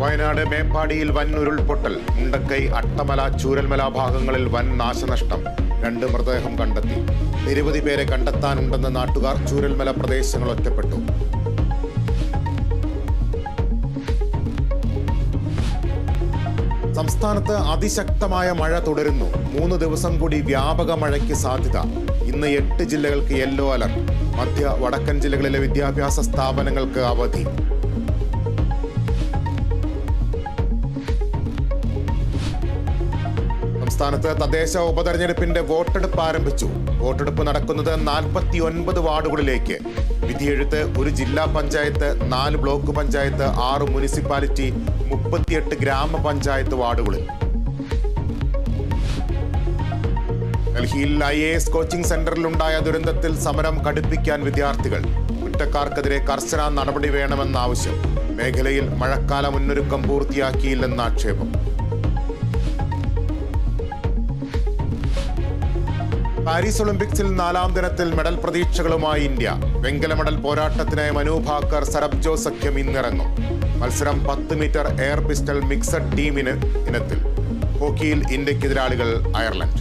വയനാട് മേപ്പാടിയിൽ വൻ ഉരുൾപൊട്ടൽ. മുണ്ടക്കൈ, അട്ടമല, ചൂരൽമല ഭാഗങ്ങളിൽ വൻ നാശനഷ്ടം. 2 മൃതദേഹം കണ്ടെത്തി. നിരവധി പേരെ കണ്ടെത്താനുണ്ടെന്ന് നാട്ടുകാർ. ചൂരൽമല പ്രദേശങ്ങൾ ഒറ്റപ്പെട്ടു. സംസ്ഥാനത്ത് അതിശക്തമായ മഴ തുടരുന്നു. 3 ദിവസം കൂടി വ്യാപക മഴയ്ക്ക് സാധ്യത. ഇന്ന് 8 ജില്ലകൾക്ക് യെല്ലോ അലർട്ട്. മധ്യ വടക്കൻ ജില്ലകളിലെ വിദ്യാഭ്യാസ സ്ഥാപനങ്ങൾക്ക് അവധി. സംസ്ഥാനത്ത് തദ്ദേശ ഉപതെരഞ്ഞെടുപ്പിന്റെ വോട്ടെടുപ്പ് ആരംഭിച്ചു. വോട്ടെടുപ്പ് നടക്കുന്നത് 49 വാർഡുകളിലേക്ക്. വിധിയെഴുത്ത് 1 ജില്ലാ പഞ്ചായത്ത്, 4 ബ്ലോക്ക് പഞ്ചായത്ത്, 6 മുനിസിപ്പാലിറ്റി, 38 ഗ്രാമപഞ്ചായത്ത് വാർഡുകളിൽ. ഡൽഹിയിൽ IAS കോച്ചിംഗ് സെന്ററിലുണ്ടായ ദുരന്തത്തിൽ സമരം കടുപ്പിക്കാൻ വിദ്യാർത്ഥികൾ. കുറ്റക്കാർക്കെതിരെ കർശന നടപടി വേണമെന്ന ആവശ്യം. മേഖലയിൽ മഴക്കാല മുന്നൊരുക്കം പൂർത്തിയാക്കിയില്ലെന്ന ആക്ഷേപം. പാരീസ് ഒളിമ്പിക്സിൽ 4ാം ദിനത്തിൽ മെഡൽ പ്രതീക്ഷകളുമായി ഇന്ത്യ. വെങ്കല മെഡൽ പോരാട്ടത്തിനായി മനു ഭാക്കർ, സരബ്ജോ സഖ്യം ഇന്നിറങ്ങും. മത്സരം 10 metre air pistol mixed team ഇനത്തിൽ. ഹോക്കിയിൽ ഇന്ത്യക്കെതിരാളികൾ അയർലൻഡ്.